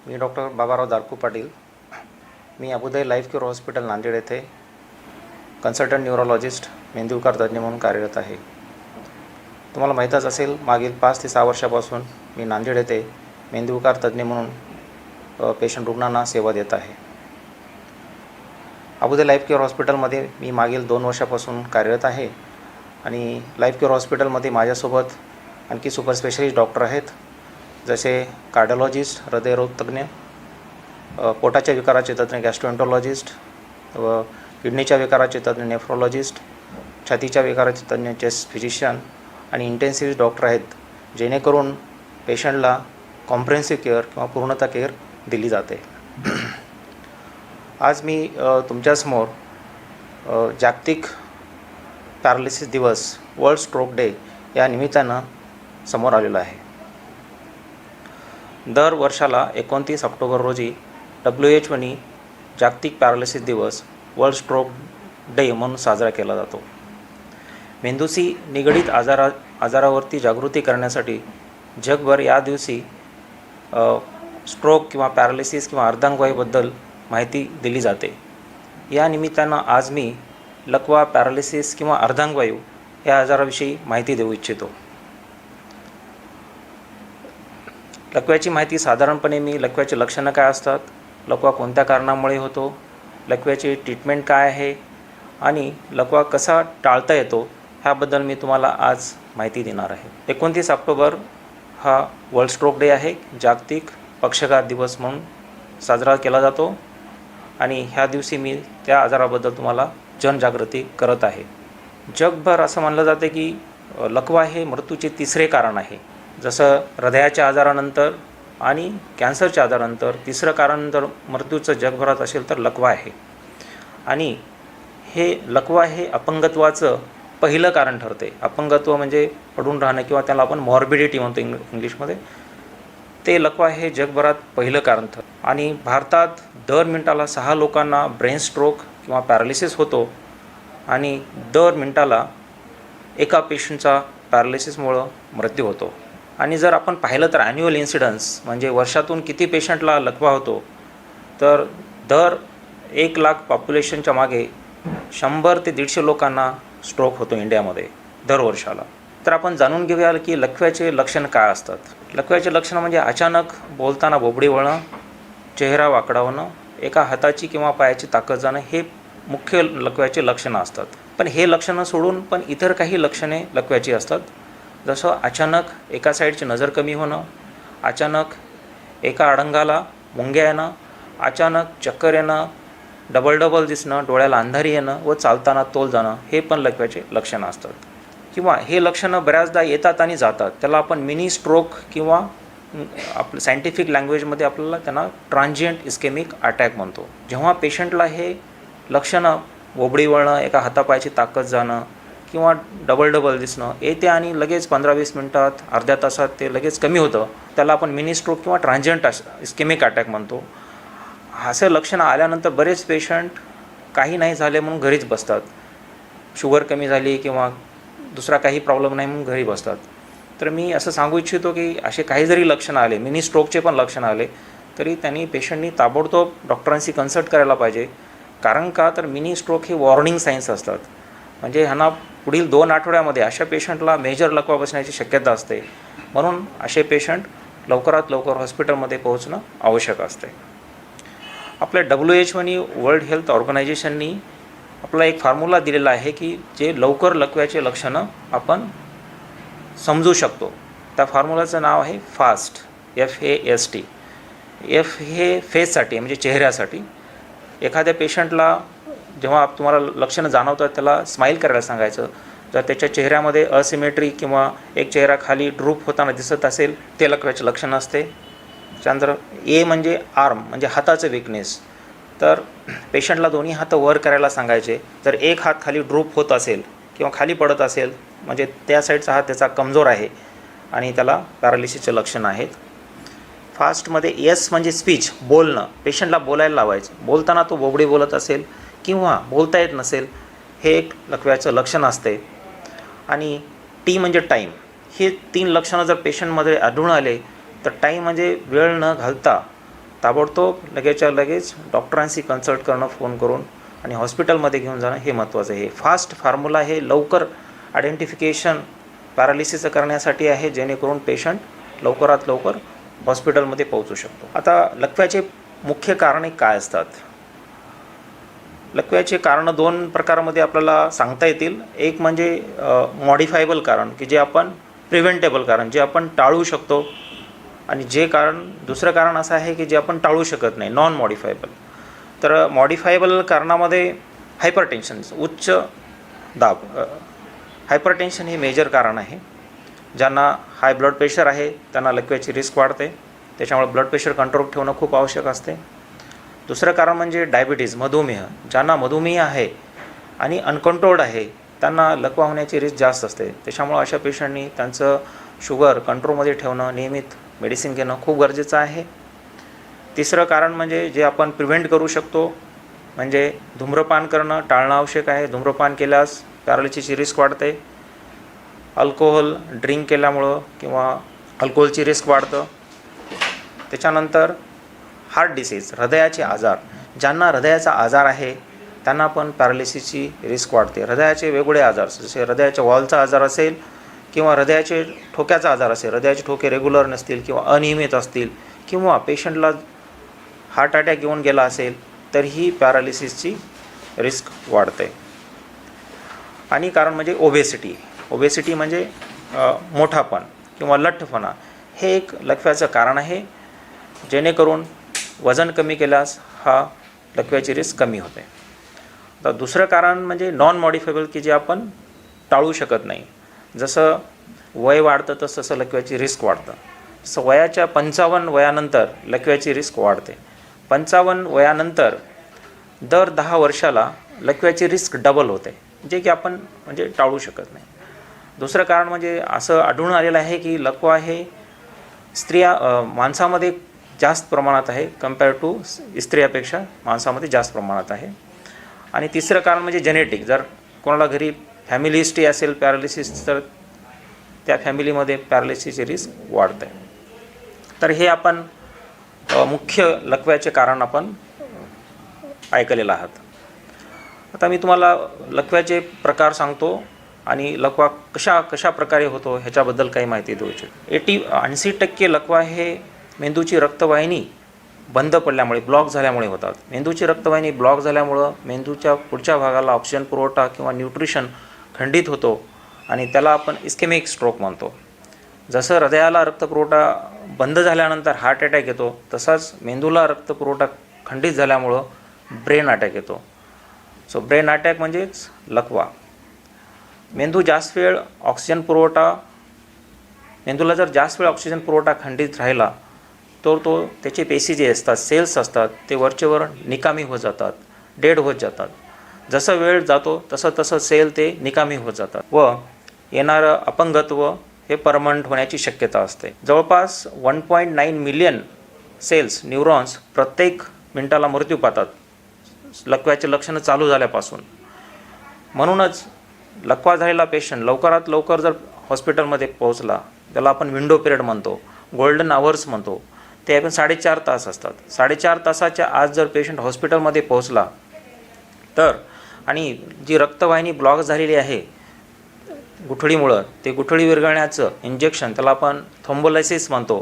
मी doctor Babarao दारकू Patil. मी अबुदय life care hospital Nanded येथे consultant neurologist मेंदूविकार तज्ज्ञ म्हणून कार्यरत आहे. तुम्हाला माहीतच असेल, मागील 5 ते 6 वर्षापासून मी नांदेड येथे मेंदूविकार तज्ज्ञ म्हणून पेशंट रुग्णांना सेवा देत आहे. अबुदय लाईफ केअर हॉस्पिटलमध्ये मी मागील 2 वर्षापासून कार्यरत आहे आणि लाईफ केअर हॉस्पिटलमध्ये माझ्यासोबत आणखी सुपर स्पेशलिस्ट डॉक्टर आहेत, जसे कार्डिओलॉजिस्ट हृदयरोग तज्ज्ञ, पोटाच्या विकाराचे तज्ज्ञ गॅस्ट्रोएंटरोलॉजिस्ट व किडनीच्या विकाराचे तज्ज्ञ नेफ्रोलॉजिस्ट, छातीच्या विकाराचे तज्ज्ञ चेस्ट फिजिशियन आणि इंटेन्सिव्ह डॉक्टर आहेत, जेणेकरून पेशंटला कॉम्प्रिहेन्सिव्ह केअर किंवा पूर्णता केअर दिली जाते. आज मी तुमच्यासमोर जागतिक पॅरालिसिस दिवस वर्ल्ड स्ट्रोक डे या निमित्तानं समोर आलेलं आहे. दर वर्षाला 29 ऑक्टोबर रोजी WHO जागतिक पॅरालिसिस दिवस वर्ल्ड स्ट्रोक डे म्हणून साजरा केला जातो. मेंदूशी निगडीत आजारावरती जागृती करण्यासाठी जगभर या दिवशी स्ट्रोक किंवा पॅरालिसिस किंवा अर्धांगवायूबद्दल माहिती दिली जाते. या निमित्तानं आज मी लकवा, पॅरालिसिस किंवा अर्धांगवायू या आजाराविषयी माहिती देऊ इच्छितो. लकव्याची माहिती साधारणपणे मी लकव्याची लक्षणं काय असतात, लकवा कोणत्या कारणामुळे होतो, लकव्याची ट्रीटमेंट काय आहे आणि लकवा कसा टाळता येतो ह्याबद्दल मी तुम्हाला आज माहिती देणार आहे. 29 ऑक्टोबर हा वर्ल्ड स्ट्रोक डे आहे. जागतिक पक्षाघात दिवस म्हणून साजरा केला जातो आणि ह्या दिवशी मी त्या आजाराबद्दल तुम्हाला जनजागृती करत आहे. जगभर असं मानलं जाते की लकवा हे मृत्यूचे 3रे कारण आहे. जसं हृदयाच्या आजारानंतर आणि कॅन्सरच्या आजारानंतर 3रं कारण जर मृत्यूचं जगभरात असेल तर लकवा आहे. आणि हे लकवा हे अपंगत्वाचं पहिलं कारण ठरते. अपंगत्व म्हणजे पडून राहणं किंवा त्याला आपण मॉर्बिडिटी म्हणतो इंग्लिशमध्ये. ते लकवा हे जगभरात पहिलं कारण ठरतं. आणि भारतात दर मिनिटाला 6 लोकांना ब्रेन स्ट्रोक किंवा पॅरालिसिस होतो आणि दर मिनिटाला एका पेशंटचा पॅरालिसिसमुळं मृत्यू होतो. आणि जर आपण पाहिलं तर ॲन्युअल इन्सिडन्स म्हणजे वर्षातून किती पेशंटला लकवा होतो, तर दर 1 लाख पॉप्युलेशनच्या मागे 100 ते 150 लोकांना स्ट्रोक होतो इंडियामध्ये दर वर्षाला. तर आपण जाणून घेऊया की लकव्याचे लक्षण काय असतात. लकव्याचे लक्षणं म्हणजे अचानक बोलताना बोबडी वळणं, चेहरा वाकडा होणं, एका हाताची किंवा पायाची ताकद जाणं हे मुख्य लकव्याचे लक्षणं असतात. पण हे लक्षणं सोडून पण इतर काही लक्षणे लकव्याची असतात. जसं अचानक एका साईडची नजर कमी होणं, अचानक एका अडंगाला मुंग्या येणं, अचानक चक्कर येणं, डबल दिसणं, डोळ्याला अंधारी येणं व चालताना तोल जाणं हे पण लकव्याचे लक्षणं असतात. किंवा हे लक्षणं बऱ्याचदा येतात आणि जातात. त्याला आपण मिनी स्ट्रोक किंवा आपलं सायंटिफिक लँग्वेजमध्ये आपल्याला त्यांना ट्रान्झिएंट इस्केमिक अटॅक म्हणतो. जेव्हा पेशंटला हे लक्षणं बोबडी वळणं, एका हातापायाची ताकद जाणं किंवा डबल दिसणं येते आणि लगेच 15-20 मिनटात, अर्ध्या तासात ते लगेच कमी होतं, त्याला आपण मिनी स्ट्रोक किंवा ट्रान्झिएंट इस्केमिक अटॅक म्हणतो. असं लक्षणं आल्यानंतर बरेच पेशंट काही नाही झाले म्हणून घरीच बसतात. शुगर कमी झाली किंवा दुसरा काही प्रॉब्लेम नाही म्हणून घरी बसतात. तर मी असं सांगू इच्छितो की असे काही जरी लक्षणं आले, मिनी स्ट्रोकचे पण लक्षणं आले, तरी त्यांनी पेशंटनी ताबडतोब डॉक्टरांशी कन्सल्ट करायला पाहिजे. कारण का तर मिनी स्ट्रोक हे वॉर्निंग साईन्स असतात. म्हणजे ह्यांना पुढील 2 आठवड्यामध्ये अशा पेशंटला मेजर लकवा बसण्याची शक्यता असते. म्हणून असे पेशंट लवकरात लवकर हॉस्पिटलमध्ये पोहोचणं आवश्यक असते. आपल्या WHO वर्ल्ड हेल्थ ऑर्गनायझेशननी आपला एक फॉर्म्युला दिलेला आहे की जे लवकर लकव्याचे लक्षणं आपण समजू शकतो. त्या फॉर्म्युलाचं नाव आहे FAST, FAST. F हे फेससाठी म्हणजे चेहऱ्यासाठी. एखाद्या पेशंटला जेव्हा तुम्हाला लक्षणं जाणवतात त्याला स्माईल करायला सांगायचं. जर त्याच्या चेहऱ्यामध्ये असिमेट्री किंवा एक चेहरा खाली ड्रूप होताना दिसत असेल ते लकव्याचे लक्षण असते. त्यानंतर A म्हणजे आर्म म्हणजे हाताचं विकनेस. तर पेशंटला दोन्ही हात वर करायला सांगायचे. जर एक हात खाली ड्रूप होत असेल किंवा खाली पडत असेल म्हणजे त्या साईडचा हात त्याचा कमजोर आहे आणि त्याला पॅरालिसिसचे लक्षणं आहेत. फास्टमध्ये S म्हणजे स्पीच, बोलणं. पेशंटला बोलायला लावायचं. बोलताना तो बोबडी बोलत असेल किंवा बोलता येत नसेल हे एक लकव्याचं लक्षण असते. आणि T म्हणजे टाईम. हे 3 लक्षणं जर पेशंटमध्ये आढळून आले तर टाईम म्हणजे वेळ न घालता ताबडतोब लगेचच्या लगेच डॉक्टरांशी कन्सल्ट करणं फोन करून आणि हॉस्पिटलमध्ये घेऊन जाणं हे महत्त्वाचं आहे. फास्ट फॉर्म्युला हे लवकर आयडेंटिफिकेशन पॅरालिसिसचं करण्यासाठी आहे, जेणेकरून पेशंट लवकरात लवकर हॉस्पिटलमध्ये पोहोचू शकतो. आता लकव्याचे मुख्य कारणे काय असतात? लकव्याचे कारणं 2 प्रकारामध्ये आपल्याला सांगता येतील. एक म्हणजे मॉडिफायबल कारण, की जे आपण प्रिव्हेंटेबल कारण, जे आपण टाळू शकतो, आणि जे कारण दुसरं कारण असं आहे की जे आपण टाळू शकत नाही, नॉन मॉडिफायबल. तर मॉडिफायबल कारणामध्ये हायपरटेन्शन, उच्च दाब, हायपरटेन्शन हे मेजर कारण आहे. ज्यांना हाय ब्लड प्रेशर आहे त्यांना लकव्याची रिस्क वाढते, त्याच्यामुळे ब्लड प्रेशर कंट्रोल ठेवणं खूप आवश्यक असते. दुसरं कारण म्हणजे डायबिटीज, मधुमेह. ज्यांना मधुमेह आहे आणि अनकंट्रोल्ड आहे त्यांना लकवा होण्याची रिस्क जास्त असते, त्याच्यामुळं अशा पेशंटनी त्यांचं शुगर कंट्रोलमध्ये ठेवणं, नियमित मेडिसिन घेणं खूप गरजेचं आहे. तिसरं कारण म्हणजे जे आपण प्रिव्हेंट करू शकतो, म्हणजे धूम्रपान करणं टाळणं आवश्यक आहे. धूम्रपान केल्यास पॅरालिसिसची रिस्क वाढते. अल्कोहोल ड्रिंक केल्यामुळं किंवा अल्कोहोलची रिस्क वाढतं. त्याच्यानंतर हार्ट डिसीज, हृदयाचे आजार. ज्यांना हृदयाचा आजार आहे त्यांना पण पॅरालिसिसची रिस्क वाढते. हृदयाचे वेगवेगळे आजार, जसे हृदयाच्या वॉलचा आजार असेल किंवा हृदयाचे ठोक्याचा आजार असेल, हृदयाचे ठोके रेग्युलर नसतील किंवा अनियमित असतील किंवा पेशंटला हार्ट अटॅक येऊन गेला असेल तर ही पॅरालिसिसची रिस्क वाढते. आणि कारण म्हणजे ओबेसिटी. ओबेसिटी म्हणजे मोठापण किंवा लठ्ठपणा हे एक लकव्याचं कारण आहे, जेणेकरून वजन कमी केल्यास हा लकव्याची रिस्क कमी होते. आता दुसरं कारण म्हणजे नॉन मॉडिफायबल, की जे आपण टाळू शकत नाही. जसं वय वाढतं तसं लकव्याची रिस्क वाढतं. जसं वयाच्या 55 वयानंतर लकव्याची रिस्क वाढते. 55 वयानंतर दर 10 वर्षाला लकव्याची रिस्क डबल होते, जे की आपण म्हणजे टाळू शकत नाही. दुसरं कारण म्हणजे असं आढळून आलेलं आहे की लकवा हे माणसामध्ये जास्त प्रमाणात आहे, कम्पेअर टू स्त्रियापेक्षा माणसामध्ये जास्त प्रमाणात आहे. आणि तिसरं कारण म्हणजे जेनेटिक. जर कोणाला घरी फॅमिली हिस्ट्री असेल पॅरालिसिस तर त्या फॅमिलीमध्ये पॅरालिसिसची रिस्क वाढते. तर हे आपण मुख्य लकव्याचे कारण आपण ऐकलेलं आहात. आता मी तुम्हाला लकव्याचे प्रकार सांगतो आणि लकवा कशा प्रकारे होतो ह्याच्याबद्दल काही माहिती देऊ इच्छितो. 80% लकवा हे मेंदूची रक्तवाहिनी बंद पडल्यामुळे, ब्लॉक झाल्यामुळे होतात. मेंदूची रक्तवाहिनी ब्लॉक झाल्यामुळं मेंदूच्या पुढच्या भागाला ऑक्सिजन पुरवठा किंवा न्यूट्रिशन खंडित होतो आणि त्याला आपण इस्केमिक स्ट्रोक म्हणतो. जसं हृदयाला रक्तपुरवठा बंद झाल्यानंतर हार्ट अटॅक येतो, तसाच मेंदूला रक्तपुरवठा खंडित झाल्यामुळं ब्रेन अटॅक येतो. सो ब्रेन अटॅक म्हणजेच लकवा. मेंदूला जर जास्त वेळ ऑक्सिजन पुरवठा खंडित राहिला तर त्याचे पेशी जे असतात, सेल्स असतात, ते वरचेवर निकामी होत जातात, डेड होत जातात. जसं वेळ जातो तसं सेल ते निकामी होत जातात व येणारं अपंगत्व हे परमनंट होण्याची शक्यता असते. जवळपास 1.9 मिलियन सेल्स, न्यूरॉन्स प्रत्येक मिनिटाला मृत्यू पावतात लकव्याचे लक्षणं चालू झाल्यापासून. म्हणूनच लकवा झालेला पेशंट लवकरात लवकर जर हॉस्पिटलमध्ये पोहोचला, त्याला आपण विंडो पिरियड म्हणतो, गोल्डन आवर्स म्हणतो, ते आपण 4.5 तास असतात. 4.5 तासाच्या आत जर पेशंट हॉस्पिटलमध्ये पोहोचला तर, आणि जी रक्तवाहिनी ब्लॉक झालेली आहे गुठळीमुळं, ते गुठळी विरघळण्याचं इंजेक्शन, त्याला आपण थ्रोम्बोलायसिस म्हणतो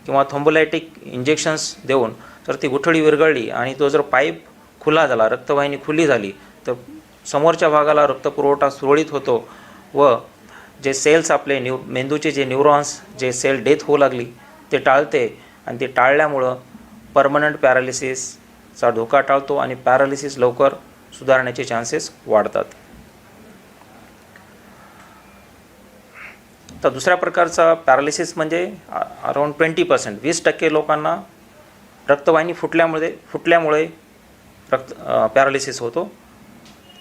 किंवा थ्रोम्बोलायटिक इंजेक्शन्स देऊन जर ती गुठळी विरघळली आणि तो जर पाईप खुला झाला, रक्तवाहिनी खुली झाली, तर समोरच्या भागाला रक्तपुरवठा सुरळीत होतो व जे सेल्स आपले मेंदूचे जे न्यूरॉन्स, जे सेल डेथ होऊ लागली ते टाळते आणि ते टाळल्यामुळं परमनंट पॅरालिसिसचा धोका टाळतो आणि पॅरालिसिस लवकर सुधारण्याचे चान्सेस वाढतात. तर दुसऱ्या प्रकारचा पॅरालिसिस म्हणजे अराऊंड 20%, 20% लोकांना रक्तवाहिनी फुटल्यामुळे पॅरालिसिस होतो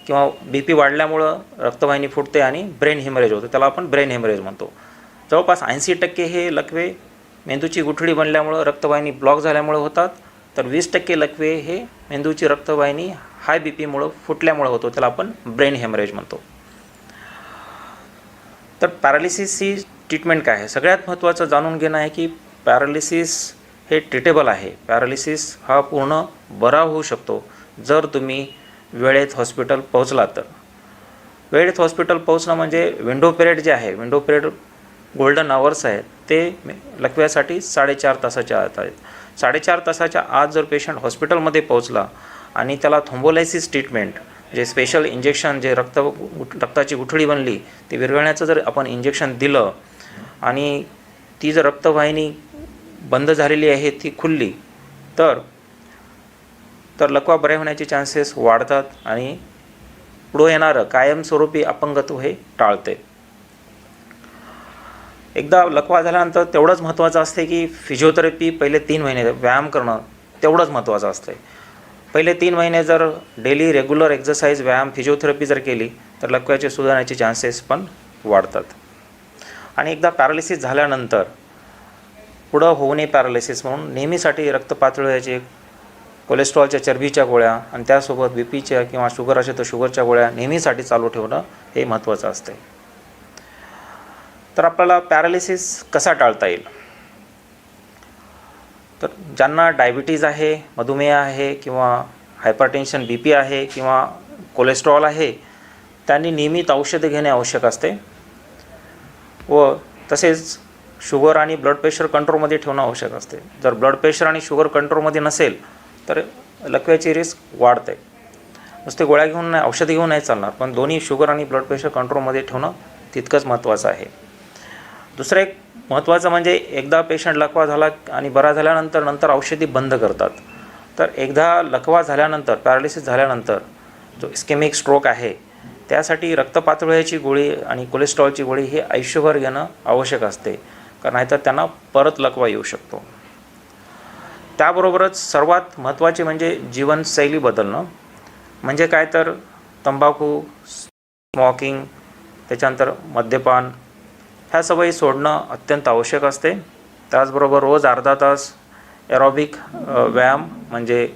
किंवा BP वाढल्यामुळं रक्तवाहिनी फुटते आणि ब्रेन हेमरेज होतो, त्याला आपण ब्रेन हेमरेज म्हणतो. जवळपास 80% हे लकवे मेंदूची गुठळी बनल्यामुळं, रक्तवाहिनी ब्लॉक झाल्यामुळे होतात. तर 20% लकवे हे मेंदूची रक्तवाहिनी हाय BP फुटल्यामुळे होतो, त्याला आपण ब्रेन हेमरेज म्हणतो. तर पॅरालिसिस ही ट्रीटमेंट काय आहे? सगळ्यात महत्त्वाचं जाणून घेणं आहे की पॅरालिसिस हे ट्रीटेबल आहे. पॅरालिसिस हा पूर्ण बरा होऊ शकतो जर तुम्ही वेळेत हॉस्पिटल पोहोचला तर. वेळेत हॉस्पिटल पोहोचणं म्हणजे विंडो पिरियड जे आहे, विंडो पिरियड गोल्डन आवर्स आहेत ते लकव्यासाठी 4.5 तासाच्या आत आहेत. 4.5 तासाच्या आत जर पेशंट हॉस्पिटलमध्ये पोहोचला आणि त्याला थ्रोम्बोलायसिस ट्रीटमेंट जे स्पेशल इंजेक्शन जे रक्ताची गुठळी बनली ती विरघळण्याचं जर आपण इंजेक्शन दिलं आणि ती जर रक्तवाहिनी बंद झालेली आहे ती खुलली तर लकवा बरे होण्याचे चान्सेस वाढतात आणि पुढे येणारं कायमस्वरूपी अपंगत्व हे टाळते. एकदा लकवा झाल्यानंतर तेवढंच महत्त्वाचं असते की फिजिओथेरपी पहिले 3 महिने व्यायाम करणं तेवढंच महत्त्वाचं असते. पहिले 3 महिने जर डेली रेग्युलर एक्सरसाइज व्यायाम फिजिओथेरपी जर केली तर लकव्याचे सुधारण्याचे चान्सेस पण वाढतात. आणि एकदा पॅरालिसिस झाल्यानंतर पुढं होऊ नये पॅरालिसिस म्हणून नेहमीसाठी रक्तपातळीचे कोलेस्ट्रॉलच्या चरबीच्या गोळ्या आणि त्यासोबत बीपीच्या किंवा शुगर असेल तर शुगरच्या गोळ्या नेहमीसाठी चालू ठेवणं हे महत्त्वाचं असते. तर आपल्याला पॅरालिसिस कसा टाळता येईल? तर ज्यांना डायबिटीज आहे, मधुमेह आहे किंवा हायपरटेन्शन BP आहे किंवा कोलेस्ट्रॉल आहे त्यांनी नियमित औषधे घेणे आवश्यक असते व तसेच शुगर आणि ब्लड प्रेशर कंट्रोलमध्ये ठेवणं आवश्यक असते. जर ब्लड प्रेशर आणि शुगर कंट्रोलमध्ये नसेल तर लकव्याची रिस्क वाढते. नुसते गोळ्या घेऊन नाही, औषधे घेऊन नाही चालणार, पण दोन्ही शुगर आणि ब्लड प्रेशर कंट्रोलमध्ये ठेवणं तितकंच महत्त्वाचं आहे. दुसरं एक महत्त्वाचं म्हणजे एकदा पेशंट लकवा झाला आणि बरा झाल्यानंतर औषधी बंद करतात. तर एकदा लकवा झाल्यानंतर पॅरालिसिस झाल्यानंतर जो इस्केमिक स्ट्रोक आहे त्यासाठी रक्तपातळीची गोळी आणि कोलेस्ट्रॉलची गोळी हे आयुष्यभर घेणं आवश्यक असते, कारण नाहीतर त्यांना परत लकवा येऊ शकतो. त्याबरोबरच सर्वात महत्त्वाचे म्हणजे जीवनशैली बदलणं. म्हणजे काय तर तंबाखू, स्मोकिंग, त्याच्यानंतर मद्यपान ह्या सवयी सोडणं अत्यंत आवश्यक असते. त्याचबरोबर रोज अर्धा तास एरोबिक व्यायाम म्हणजे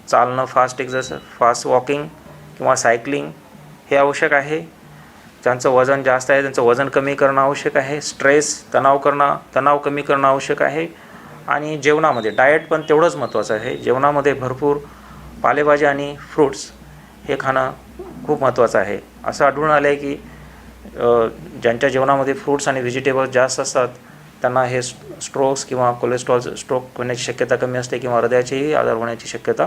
चालणं, फास्ट वॉकिंग किंवा सायकलिंग हे आवश्यक आहे. ज्यांचं वजन जास्त आहे त्यांचं वजन कमी करणं आवश्यक आहे. स्ट्रेस, तणाव कमी करणं आवश्यक आहे. आणि जेवणामध्ये डाएट पण तेवढंच महत्त्वाचं आहे. जेवणामध्ये भरपूर पालेभाज्या आणि फ्रूट्स हे खाणं खूप महत्त्वाचं आहे. असं आढळून आलं आहे की ज्यांच्या जेवणामध्ये फ्रूट्स आणि व्हेजिटेबल्स जास्त असतात त्यांना हे स्ट्रोक्स किंवा कोलेस्ट्रॉल स्ट्रोक होण्याची शक्यता कमी असते किंवा हृदयाचेही आजार होण्याची शक्यता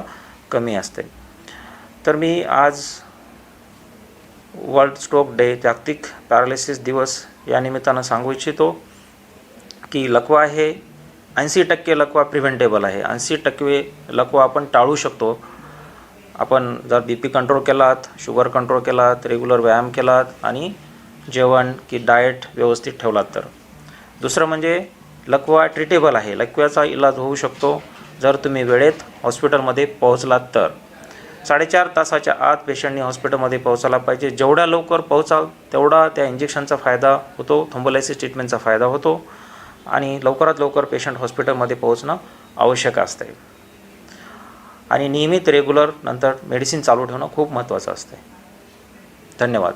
कमी असते. तर मी आज वर्ल्ड स्ट्रोक डे, जागतिक पॅरालिसिस दिवस या निमित्तानं सांगू इच्छितो की लकवा हे 80% लकवा प्रिव्हेंटेबल आहे. 80% लकवा आपण टाळू शकतो. आपण जर BP कंट्रोल केलात, शुगर कंट्रोल केलात, रेग्युलर व्यायाम केलात आणि जेवण की डाएट व्यवस्थित ठेवलात तर. दुसरं म्हणजे लकवा ट्रीटेबल आहे. लकव्याचा इलाज होऊ शकतो जर तुम्ही वेळेत हॉस्पिटलमध्ये पोहोचलात तर. 4.5 तासाच्या आत पेशंटनी हॉस्पिटलमध्ये पोहोचायला पाहिजे. जेवढ्या लवकर पोहोचाल तेवढा त्या इंजेक्शनचा फायदा होतो, थ्रोम्बोलायसिस ट्रीटमेंटचा फायदा होतो आणि लवकरात लवकर पेशंट हॉस्पिटलमध्ये पोहोचणं आवश्यक असते. आणि नियमित रेग्युलर नंतर मेडिसिन चालू ठेवणं खूप महत्त्वाचं असते. धन्यवाद.